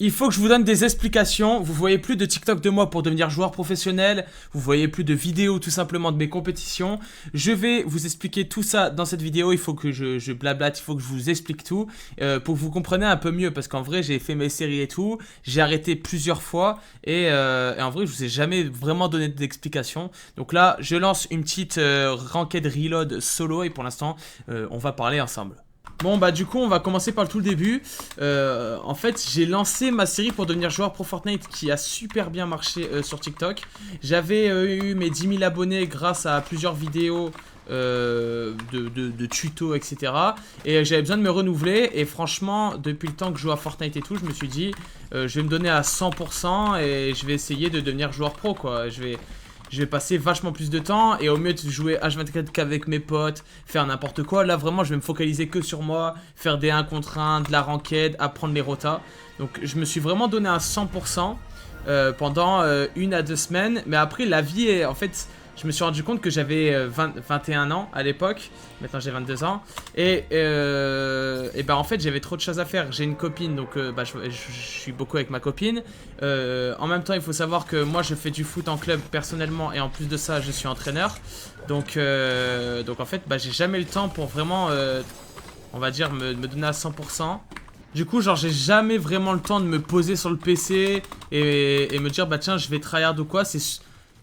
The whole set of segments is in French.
Il faut que je vous donne des explications. Vous voyez plus de TikTok de moi pour devenir joueur professionnel. Vous voyez plus de vidéos tout simplement de mes compétitions. Je vais vous expliquer tout ça dans cette vidéo. Il faut que je blablate, il faut que je vous explique tout pour que vous compreniez un peu mieux. Parce qu'en vrai, j'ai fait mes séries et tout. J'ai arrêté plusieurs fois. Et en vrai, je vous ai jamais vraiment donné d'explications. Donc là, je lance une petite ranked reload solo. Et pour l'instant, on va parler ensemble. Bon bah du coup on va commencer par le tout le début. En fait j'ai lancé ma série pour devenir joueur pro Fortnite qui a super bien marché sur TikTok. J'avais eu mes 10 000 abonnés grâce à plusieurs vidéos de tutos etc. Et j'avais besoin de me renouveler et franchement depuis le temps que je joue à Fortnite et tout je me suis dit je vais me donner à 100% et je vais essayer de devenir joueur pro quoi. Je vais passer vachement plus de temps et au mieux de jouer H24 qu'avec mes potes, faire n'importe quoi, là vraiment je vais me focaliser que sur moi, faire des 1 contre 1, de la ranked, apprendre les rotas. Donc je me suis vraiment donné à 100% pendant 1 à 2 semaines. Mais après la vie est en fait... Je me suis rendu compte que j'avais 21 ans à l'époque, maintenant j'ai 22 ans, et bah en fait j'avais trop de choses à faire. J'ai une copine, donc bah, je suis beaucoup avec ma copine. En même temps il faut savoir que moi je fais du foot en club personnellement, et en plus de ça je suis entraîneur. Donc en fait bah, j'ai jamais le temps pour vraiment, on va dire, me donner à 100%. Du coup, genre, j'ai jamais vraiment le temps de me poser sur le PC et me dire, bah tiens, je vais tryhard ou quoi. C'est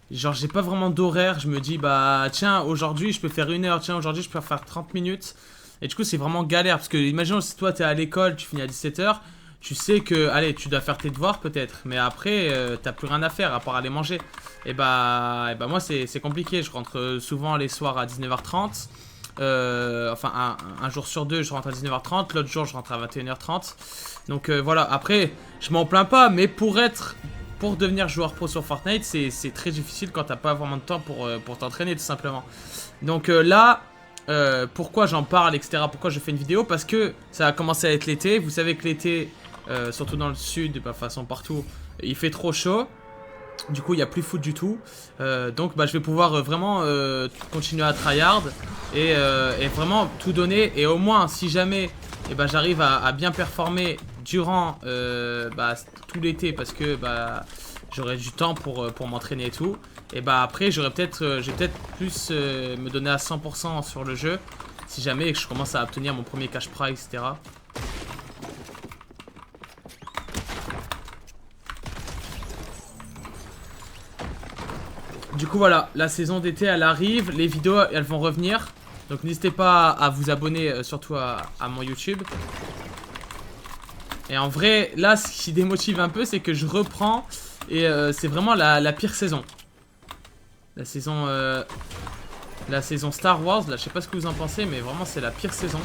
genre, j'ai pas vraiment d'horaire. Je me dis, bah tiens, aujourd'hui, je peux faire 1 heure. Tiens, aujourd'hui, je peux faire 30 minutes. Et du coup, c'est vraiment galère. Parce que, imaginons, si toi, t'es à l'école, tu finis à 17 h, tu sais que, allez, tu dois faire tes devoirs peut-être. Mais après, t'as plus rien à faire à part aller manger. Et bah moi, c'est compliqué. Je rentre souvent les soirs à 19 h 30. Enfin un jour sur deux je rentre à 19 h 30, l'autre jour je rentre à 21 h 30. Donc voilà, après je m'en plains pas, mais pour devenir joueur pro sur Fortnite c'est très difficile quand t'as pas vraiment de temps pour t'entraîner tout simplement. Donc là pourquoi j'en parle etc, pourquoi je fais une vidéo, parce que ça a commencé à être l'été. Vous savez que l'été surtout dans le sud, de toute façon partout, il fait trop chaud. Du coup il n'y a plus foot du tout. Donc bah, je vais pouvoir vraiment continuer à tryhard et vraiment tout donner. Et au moins si jamais bah, j'arrive à bien performer durant bah, tout l'été, parce que bah, j'aurai du temps pour m'entraîner et tout. Et bah après je vais peut-être plus me donner à 100% sur le jeu, si jamais je commence à obtenir mon premier cash prize etc. Du coup voilà, la saison d'été elle arrive, les vidéos elles vont revenir. Donc n'hésitez pas à vous abonner surtout à mon YouTube. Et en vrai, là ce qui démotive un peu c'est que je reprends. Et c'est vraiment la pire saison. La saison Star Wars, là je sais pas ce que vous en pensez, mais vraiment c'est la pire saison.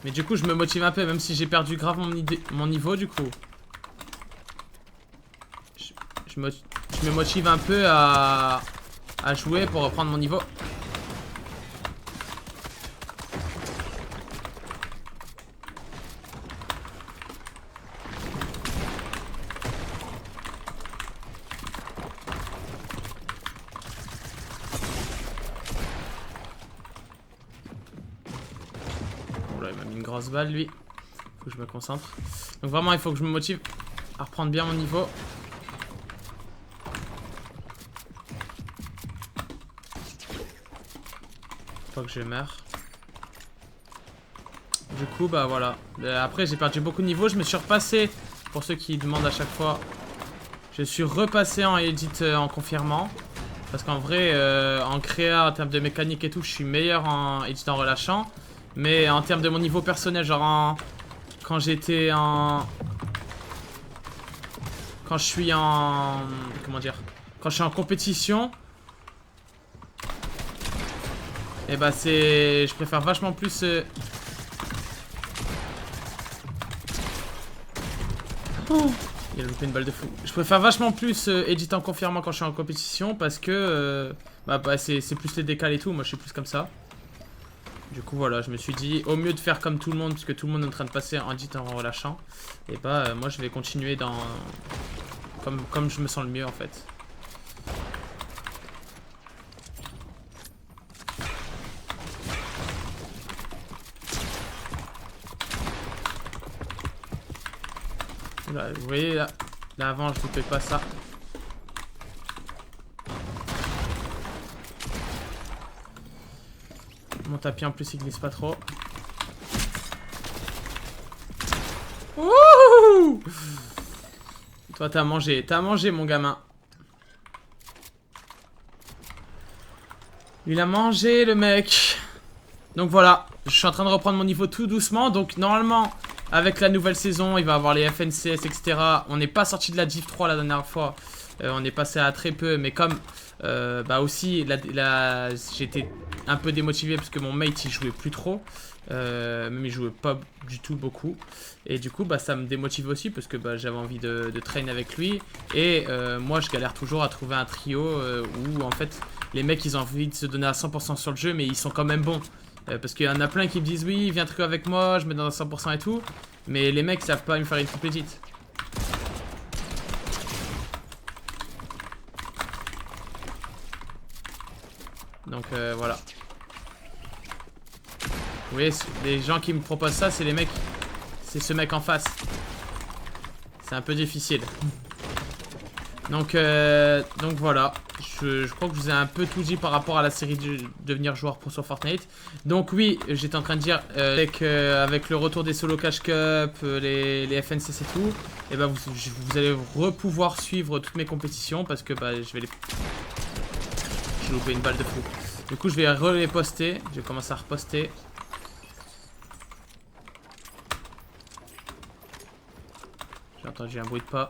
Mais du coup je me motive un peu, même si j'ai perdu grave mon niveau du coup. Je me motive un peu à jouer pour reprendre mon niveau. Bon là il m'a mis une grosse balle lui. Faut que je me concentre. Donc vraiment il faut que je me motive à reprendre bien mon niveau. Pas que je meurs. Du coup bah voilà. Après j'ai perdu beaucoup de niveaux. Je me suis repassé, pour ceux qui demandent à chaque fois, je suis repassé en edit en confirmant. Parce qu'en vrai en créa, en termes de mécanique et tout, je suis meilleur en edit en relâchant. Mais en termes de mon niveau personnel, genre quand j'étais en... Quand je suis en... Comment dire? Quand je suis en compétition, et bah c'est... Je préfère vachement plus... Oh, il a loupé une balle de fou. Je préfère vachement plus edit en confirmant quand je suis en compétition, parce que bah c'est plus les décals et tout. Moi je suis plus comme ça. Du coup voilà, je me suis dit au mieux de faire comme tout le monde, parce que tout le monde est en train de passer en edit en relâchant, et bah moi je vais continuer dans... Comme je me sens le mieux en fait. Là, vous voyez là, là avant je loupais pas ça. Mon tapis en plus il glisse pas trop. Wouhou! Toi t'as mangé mon gamin. Il a mangé le mec. Donc voilà, je suis en train de reprendre mon niveau tout doucement. Donc normalement, avec la nouvelle saison, il va y avoir les FNCS, etc. On n'est pas sorti de la Div 3 la dernière fois. On est passé à très peu. Mais comme, bah aussi, j'étais un peu démotivé parce que mon mate, il jouait plus trop. Même il jouait pas du tout beaucoup. Et du coup, bah ça me démotive aussi parce que bah, j'avais envie de traîner avec lui. Et moi, je galère toujours à trouver un trio où en fait, les mecs, ils ont envie de se donner à 100% sur le jeu, mais ils sont quand même bons. Parce qu'il y en a plein qui me disent oui, viens trio avec moi, je me donne à 100% et tout. Mais les mecs savent pas me faire une triple edit. Donc voilà. Vous voyez, les gens qui me proposent ça, c'est les mecs. C'est ce mec en face. C'est un peu difficile. Donc voilà. Je crois que je vous ai un peu tout dit par rapport à la série de devenir joueur pro sur Fortnite. Donc oui, j'étais en train de dire avec le retour des solo cash cup, les FNCS et tout, et bah vous allez pouvoir suivre toutes mes compétitions parce que bah j'ai loupé une balle de fou. Du coup je vais les poster, je vais commencer à reposter. J'ai entendu un bruit de pas.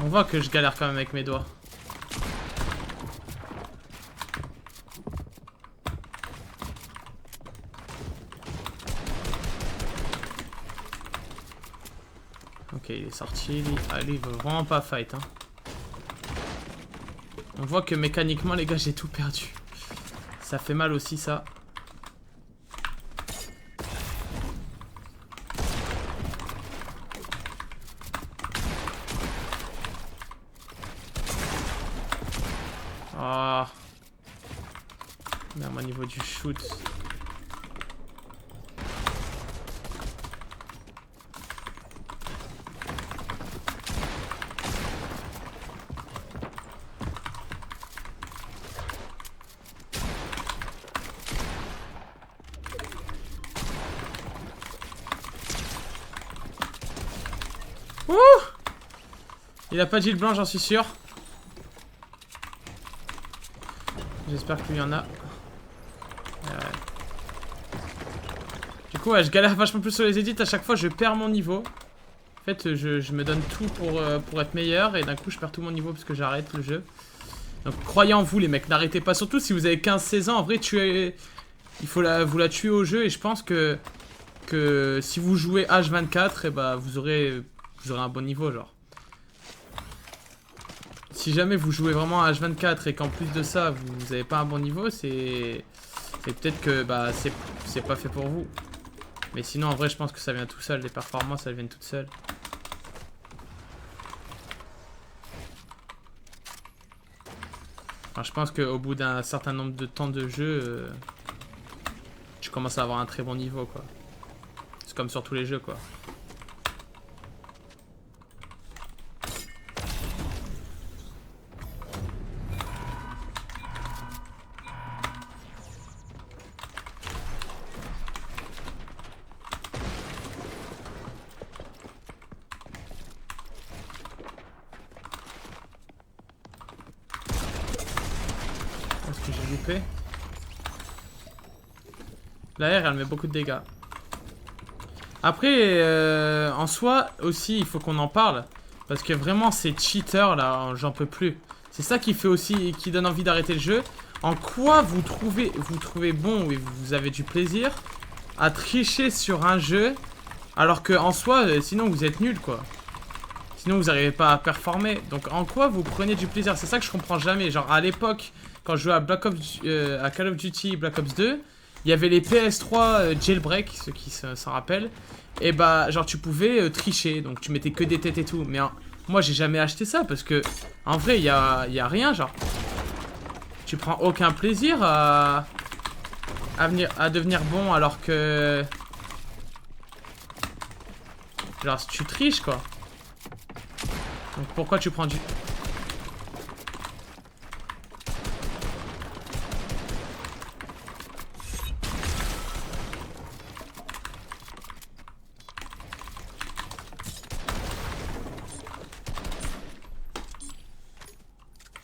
On voit que je galère quand même avec mes doigts. Ok, il est sorti. Lui, il veut vraiment pas fight. Hein. On voit que mécaniquement, les gars, j'ai tout perdu. Ça fait mal aussi, ça. Ah. Même au niveau du shoot. Ouh! Il a pas dit le blanc, j'en suis sûr. J'espère qu'il y en a. Du coup, ouais, je galère vachement plus sur les edits. À chaque fois, je perds mon niveau. En fait, je me donne tout pour être meilleur. Et d'un coup, je perds tout mon niveau parce que j'arrête le jeu. Donc, croyez en vous, les mecs. N'arrêtez pas. Surtout si vous avez 15-16 ans. En vrai, il faut vous la tuer au jeu. Et je pense que si vous jouez H24, et bah, vous aurez un bon niveau, genre. Si jamais vous jouez vraiment à H24 et qu'en plus de ça, vous n'avez pas un bon niveau, c'est peut-être que bah, c'est pas fait pour vous. Mais sinon, en vrai, je pense que ça vient tout seul. Les performances, elles viennent toutes seules. Alors, je pense qu'au bout d'un certain nombre de temps de jeu, tu commences à avoir un très bon niveau, quoi. C'est comme sur tous les jeux, quoi. Est-ce que j'ai loupé? La R, elle met beaucoup de dégâts. Après, en soi, aussi, il faut qu'on en parle. Parce que vraiment, ces cheaters, là, j'en peux plus. C'est ça qui fait aussi, qui donne envie d'arrêter le jeu. En quoi vous trouvez bon et vous avez du plaisir à tricher sur un jeu, alors que en soi, sinon vous êtes nul, quoi. Sinon vous n'arrivez pas à performer. Donc en quoi vous prenez du plaisir? C'est ça que je comprends jamais. Genre à l'époque, quand je jouais à à Call of Duty Black Ops 2, il y avait les PS3 jailbreak, ceux qui s'en rappellent. Et bah genre tu pouvais tricher, donc tu mettais que des têtes et tout. Mais Moi, j'ai jamais acheté ça parce que, en vrai, y a rien, genre. Tu prends aucun plaisir à devenir bon alors que... Genre, tu triches, quoi. Donc, pourquoi tu prends du...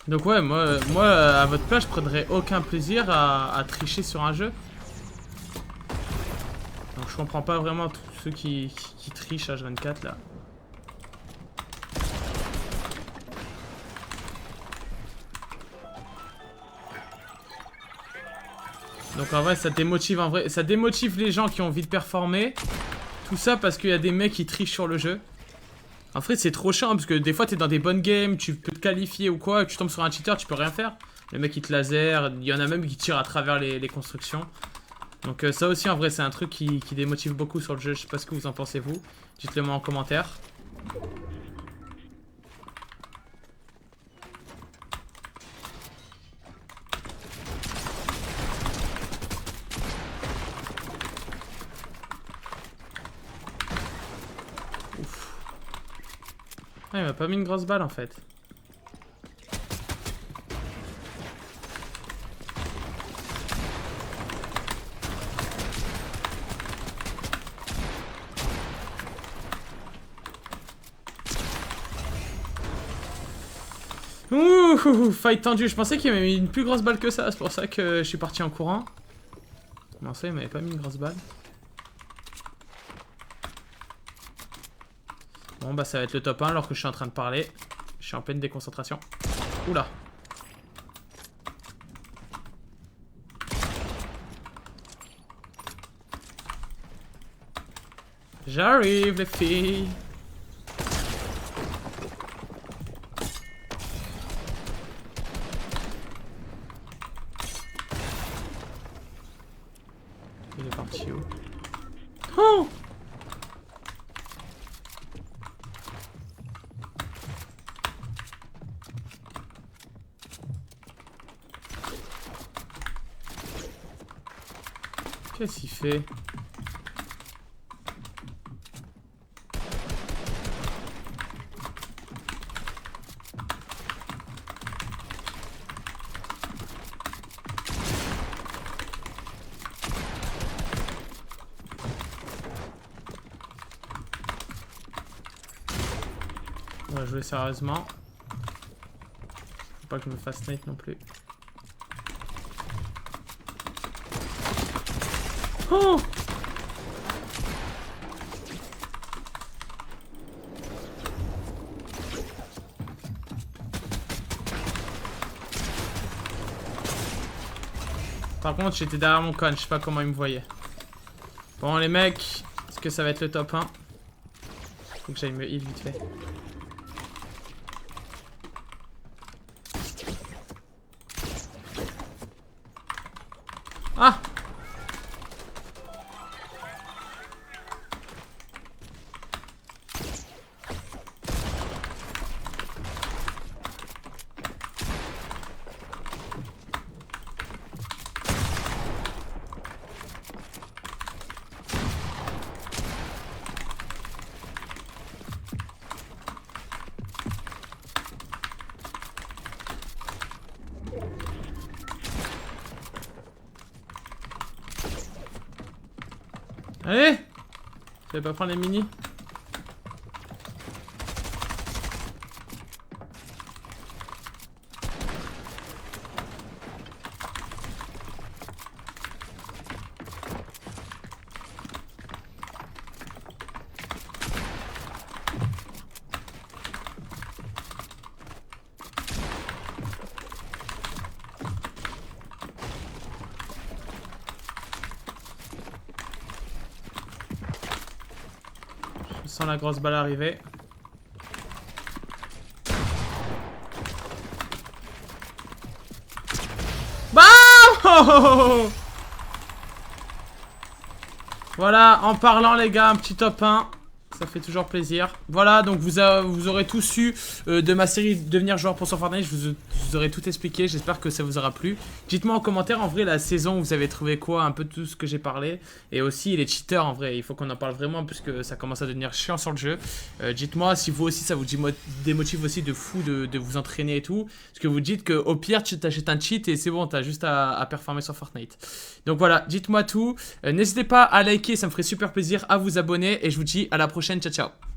Donc ouais, moi à votre place, je prendrais aucun plaisir à tricher sur un jeu. Donc je comprends pas vraiment tous ceux qui trichent H24 là. Donc en vrai, ça démotive ça démotive les gens qui ont envie de performer. Tout ça parce qu'il y a des mecs qui trichent sur le jeu. En fait, c'est trop chiant parce que des fois, t'es dans des bonnes games, tu peux te qualifier ou quoi, et tu tombes sur un cheater, tu peux rien faire. Le mec, il te laser, il y en a même qui tirent à travers les constructions. Donc ça aussi, en vrai, c'est un truc qui démotive beaucoup sur le jeu. Je sais pas ce que vous en pensez, vous. Dites-le moi en commentaire. Ouf. Ah, il m'a pas mis une grosse balle, en fait. Ouh, fight tendu. Je pensais qu'il m'avait mis une plus grosse balle que ça. C'est pour ça que je suis parti en courant. Non, ça, il m'avait pas mis une grosse balle. Bon, bah, ça va être le top 1 alors que je suis en train de parler. Je suis en pleine déconcentration. Oula. J'arrive, les filles. Il est parti où? Oh! Qu'est-ce qu'il fait? On va jouer sérieusement. Faut pas que je me fasse snipe non plus. Oh! Par contre, j'étais derrière mon con, je sais pas comment il me voyait. Bon, les mecs, est-ce que ça va être le top 1? Faut que j'aille me heal vite fait. Ah! Allez! Je vais pas prendre les mini. Je sens la grosse balle arriver. BAM! Voilà, en parlant les gars, un petit top 1. Ça fait toujours plaisir. Voilà, donc vous aurez tous su de ma série Devenir joueur pour sur Fortnite. Je vous aurai tout expliqué. J'espère que ça vous aura plu. Dites-moi en commentaire, en vrai, la saison, vous avez trouvé quoi? Un peu tout ce que j'ai parlé. Et aussi les cheaters, en vrai. Il faut qu'on en parle vraiment, puisque ça commence à devenir chiant sur le jeu. Dites-moi si vous aussi, ça vous démotive aussi de fou de vous entraîner et tout. Parce que vous dites qu'au pire, tu t'achètes un cheat et c'est bon, t'as juste à performer sur Fortnite. Donc voilà, dites-moi tout. N'hésitez pas à liker, ça me ferait super plaisir, à vous abonner. Et je vous dis à la prochaine. Ciao, ciao.